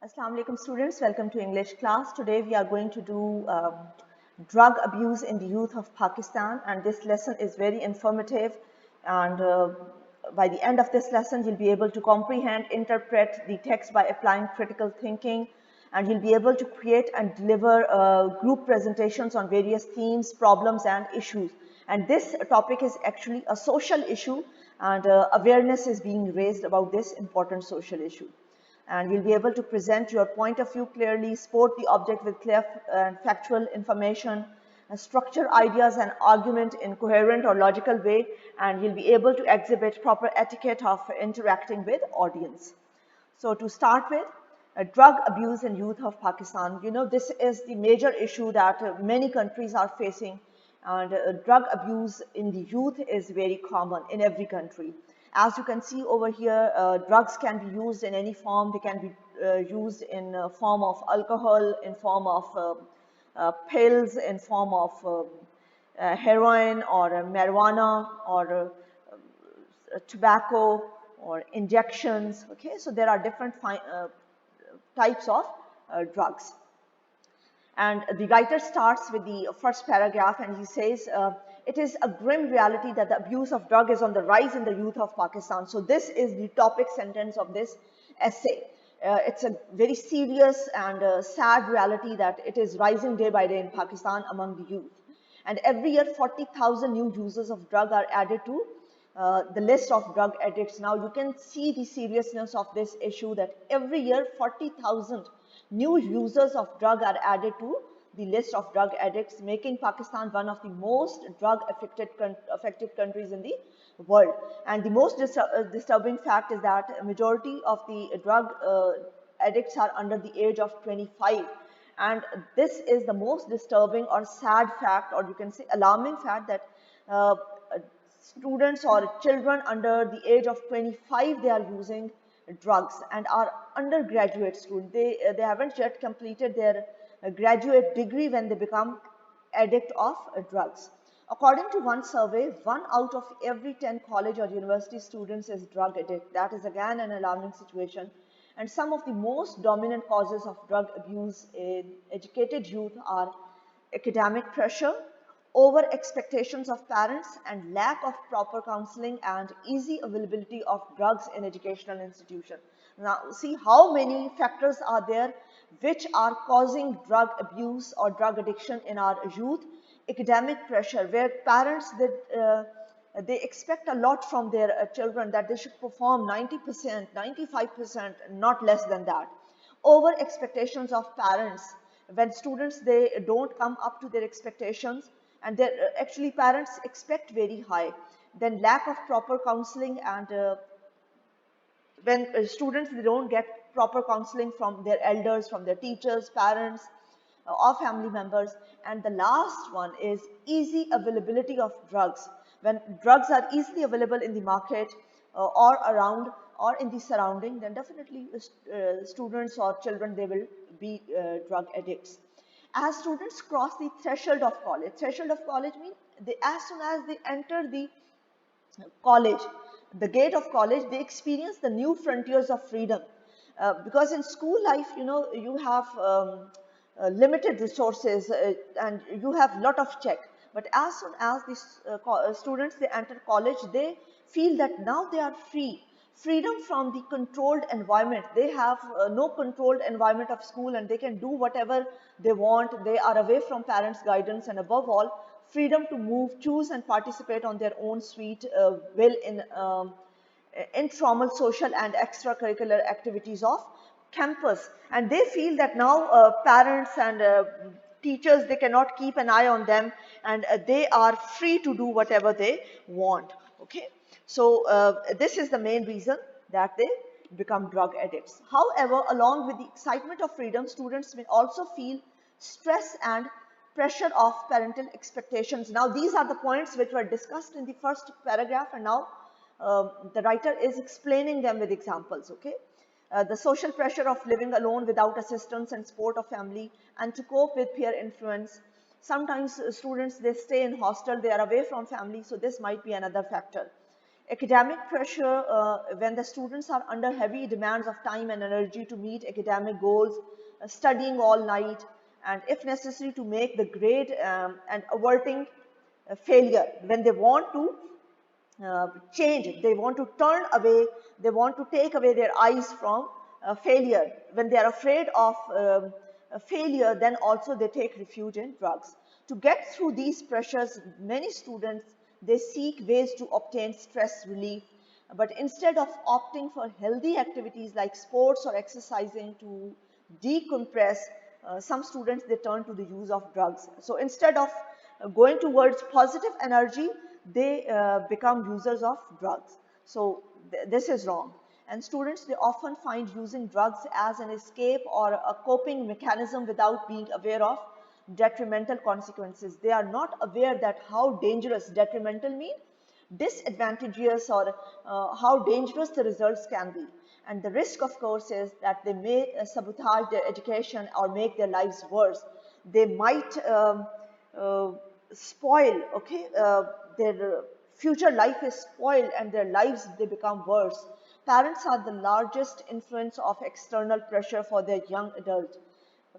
Assalamu alaikum students, welcome to English class. Today we are going to do drug abuse in the youth of Pakistan, and this lesson is very informative, and by the end of this lesson you'll be able to comprehend, interpret the text by applying critical thinking, and you'll be able to create and deliver group presentations on various themes, problems and issues. And this topic is actually a social issue, and awareness is being raised about this important social issue, and you'll be able to present your point of view clearly, support the object with clear and factual information, and structure ideas and argument in coherent or logical way, and you'll be able to exhibit proper etiquette of interacting with audience. So to start with, drug abuse in youth of Pakistan. You know, this is the major issue that many countries are facing, and drug abuse in the youth is very common in every country. As you can see over here, drugs can be used in any form. They can be used in form of alcohol, in form of pills, in form of heroin or marijuana or tobacco or injections. Okay, so there are different types of drugs. And the writer starts with the first paragraph, and he says, it is a grim reality that the abuse of drug is on the rise in the youth of Pakistan. So this is the topic sentence of this essay. It's a very serious and sad reality that it is rising day by day in Pakistan among the youth. And every year 40,000 new users of drug are added to the list of drug addicts. Now you can see the seriousness of this issue, that every year 40,000 new users of drug are added to the list of drug addicts, making Pakistan one of the most drug affected countries in the world. And the most disturbing fact is that a majority of the drug addicts are under the age of 25. And this is the most disturbing or sad fact, or you can say alarming fact, that students or children under the age of 25, they are using drugs and are undergraduate students. They haven't yet completed their graduate degree when they become addict of drugs. According to one survey, 1 out of every 10 college or university students is drug addict. That is again an alarming situation. And some of the most dominant causes of drug abuse in educated youth are academic pressure, over expectations of parents, and lack of proper counseling and easy availability of drugs in educational institutions. Now see how many factors are there which are causing drug abuse or drug addiction in our youth. Academic pressure, where parents they expect a lot from their children, that they should perform 90%, 95%, not less than that. Over expectations of parents, when students they don't come up to their expectations, and actually parents expect very high. Then lack of proper counseling, and when students they don't get proper counseling from their elders, from their teachers, parents, or family members. And the last one is easy availability of drugs. When drugs are easily available in the market or around or in the surrounding, then definitely students or children, they will be drug addicts. As students cross the threshold of college means as soon as they enter the college, the gate of college, they experience the new frontiers of freedom. Because in school life, you know, you have limited resources and you have lot of check. But as soon as these students they enter college, they feel that now they are free. Freedom from the controlled environment. They have no controlled environment of school, and they can do whatever they want. They are away from parents' guidance, and above all, freedom to move, choose and participate on their own sweet will in informal social and extracurricular activities of campus. And they feel that now parents and teachers, they cannot keep an eye on them, and they are free to do whatever they want. Okay, so this is the main reason that they become drug addicts. However, along with the excitement of freedom, students may also feel stress and pressure of parental expectations. Now these are the points which were discussed in the first paragraph, and now the writer is explaining them with examples. Okay, the social pressure of living alone without assistance and support of family, and to cope with peer influence. Sometimes students they stay in hostel, they are away from family, so this might be another factor. Academic pressure, when the students are under heavy demands of time and energy to meet academic goals, studying all night, and if necessary to make the grade, and averting failure. When they want to change, they want to turn away, they want to take away their eyes from failure. When they are afraid of failure, then also they take refuge in drugs. To get through these pressures, many students, they seek ways to obtain stress relief, but instead of opting for healthy activities like sports or exercising to decompress, some students, they turn to the use of drugs. So instead of going towards positive energy, they become users of drugs. So this is wrong. And students, they often find using drugs as an escape or a coping mechanism without being aware of detrimental consequences. They are not aware that how dangerous detrimental mean, disadvantageous, or how dangerous the results can be. And the risk, of course, is that they may sabotage their education or make their lives worse. They might uh, spoil, okay, their future life is spoiled and their lives, they become worse. Parents are the largest influence of external pressure for their young adult.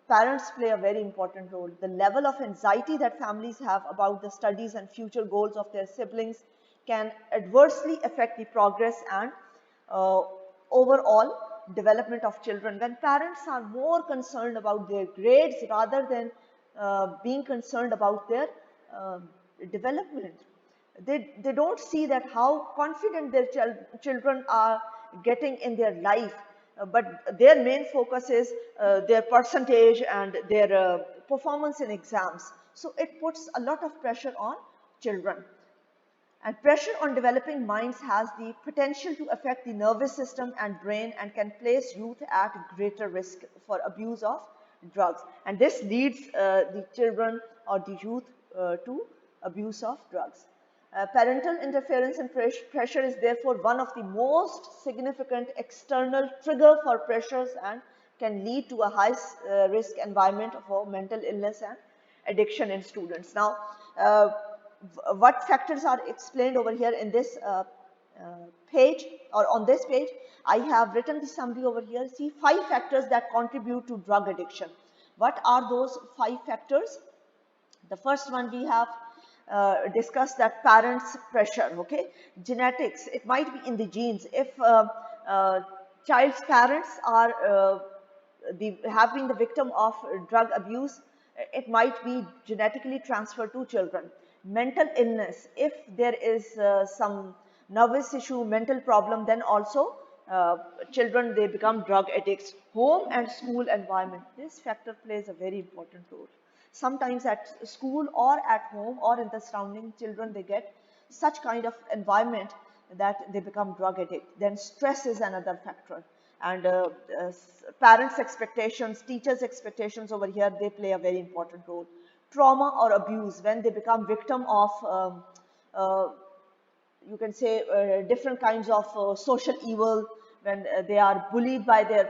Parents play a very important role. The level of anxiety that families have about the studies and future goals of their siblings can adversely affect the progress and uh, overall development of children. When parents are more concerned about their grades rather than being concerned about their uh, development, they don't see that how confident their children are getting in their life, but their main focus is their percentage and their performance in exams. So it puts a lot of pressure on children. And pressure on developing minds has the potential to affect the nervous system and brain and can place youth at greater risk for abuse of drugs. And this leads the children or the youth to abuse of drugs. Parental interference and pressure is therefore one of the most significant external trigger for pressures and can lead to a high risk environment for mental illness and addiction in students. Now, what factors are explained over here in this page, or on this page, I have written the summary over here. See, 5 factors that contribute to drug addiction. What are those 5 factors? The first one we have discussed, that parents' pressure, okay? Genetics, it might be in the genes. If child's parents are have been the victim of drug abuse, it might be genetically transferred to children. Mental illness, if there is some nervous issue, mental problem, then also children, they become drug addicts. Home and school environment, this factor plays a very important role. Sometimes at school or at home or in the surrounding, children, they get such kind of environment that they become drug addict. Then stress is another factor. And parents' expectations, teachers' expectations over here, they play a very important role. Trauma or abuse, when they become victim of uh, you can say different kinds of social evil, when they are bullied by their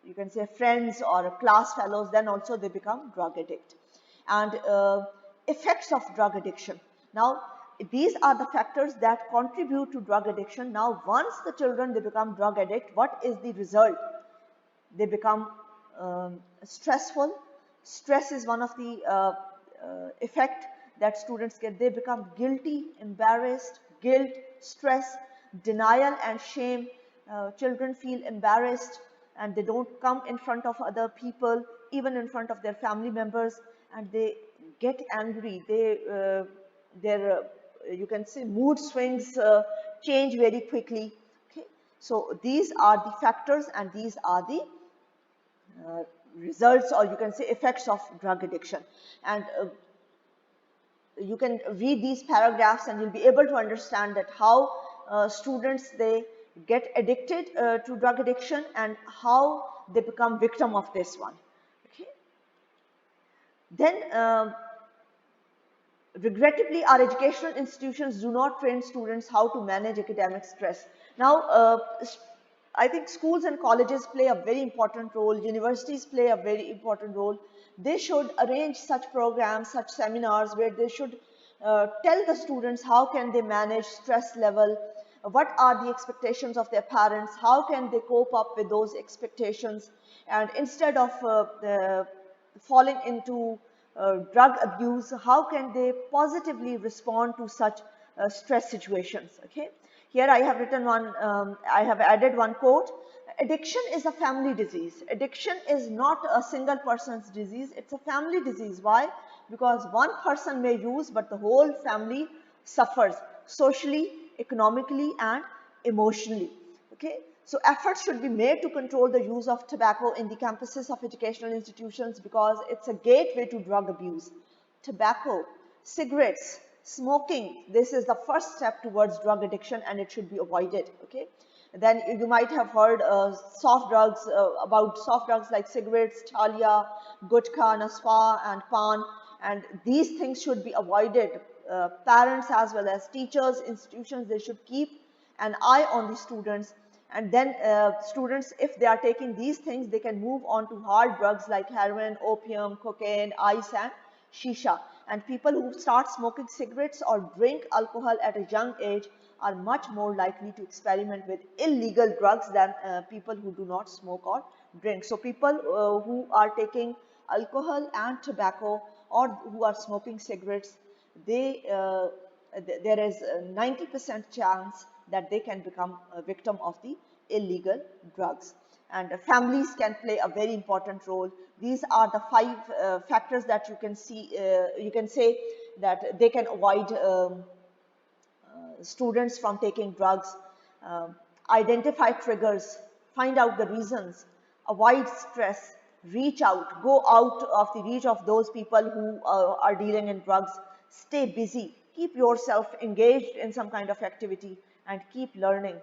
you can say friends or class fellows, then also they become drug addict. And effects of drug addiction. Now, these are the factors that contribute to drug addiction. Now, once the children, they become drug addict, what is the result? They become stressful. Stress is one of the effect that students get. They become guilty, embarrassed, guilt, stress, denial and shame. Children feel embarrassed and they don't come in front of other people, even in front of their family members, and they get angry. Their you can say mood swings change very quickly. Okay, so these are the factors and these are the uh, results, or you can say effects of drug addiction. And you can read these paragraphs and you'll be able to understand that how students, they get addicted to drug addiction and how they become victim of this one. Okay. Then regrettably, our educational institutions do not train students how to manage academic stress. Now, I think schools and colleges play a very important role. Universities play a very important role. They should arrange such programs, such seminars where they should tell the students how can they manage stress level, what are the expectations of their parents, how can they cope up with those expectations, and instead of falling into drug abuse, how can they positively respond to such stress situations. Okay, here I have written one, I have added one quote: addiction is a family disease. Addiction is not a single person's disease, it's a family disease. Why? Because one person may use, but the whole family suffers socially, economically, and emotionally. Okay, so efforts should be made to control the use of tobacco in the campuses of educational institutions because it's a gateway to drug abuse. Tobacco, cigarettes, smoking, this is the first step towards drug addiction and it should be avoided. Okay, then you might have heard soft drugs, about soft drugs like cigarettes, thalia, gutka, naswa, and pan, and these things should be avoided. Parents as well as teachers, institutions, they should keep an eye on the students, and then students, if they are taking these things, they can move on to hard drugs like heroin, opium, cocaine, ice, and shisha. And people who start smoking cigarettes or drink alcohol at a young age are much more likely to experiment with illegal drugs than people who do not smoke or drink. So people who are taking alcohol and tobacco or who are smoking cigarettes, they there is a 90% chance that they can become a victim of the illegal drugs. And families can play a very important role. These are the five factors that you can see, you can say that they can avoid students from taking drugs. Identify triggers, find out the reasons, avoid stress, reach out, go out of the reach of those people who are dealing in drugs, stay busy, keep yourself engaged in some kind of activity, and keep learning.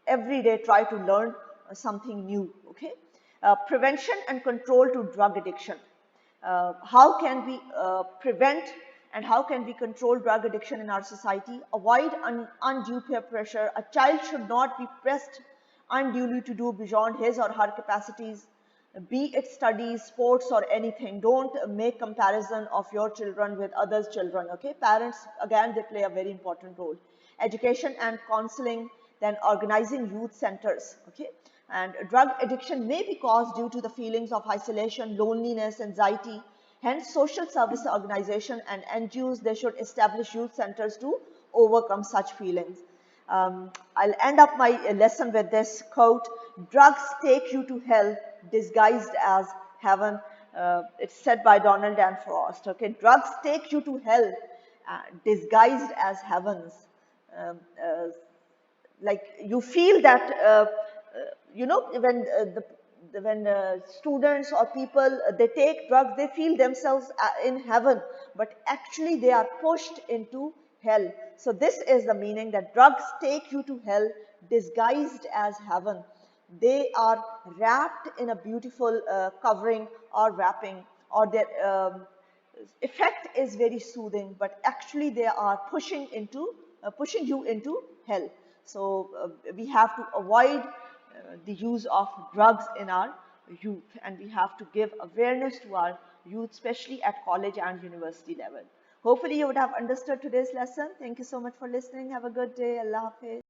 Every day try to learn something new. Okay, prevention and control to drug addiction. How can we prevent and how can we control drug addiction in our society? Avoid undue peer pressure. A child should not be pressed unduly to do beyond his or her capacities, be it studies, sports, or anything. Don't make comparison of your children with others' children. Okay, parents, again, they play a very important role. Education and counseling, then organizing youth centers. Okay, and drug addiction may be caused due to the feelings of isolation, loneliness, anxiety. Hence, social service organization and NGOs, they should establish youth centers to overcome such feelings. I'll end up my lesson with this quote: drugs take you to hell disguised as heaven. It's said by Donald and Frost. Okay, drugs take you to hell disguised as heavens. Um, uh, like you feel that you know, when when students or people they take drugs, they feel themselves in heaven, but actually they are pushed into hell. So this is the meaning, that drugs take you to hell disguised as heaven. They are wrapped in a beautiful covering or wrapping, or their effect is very soothing, but actually they are pushing you into hell. So we have to avoid the use of drugs in our youth, and we have to give awareness to our youth, especially at college and university level. Hopefully you would have understood today's lesson. Thank you so much for listening. Have a good day. Allah Hafiz.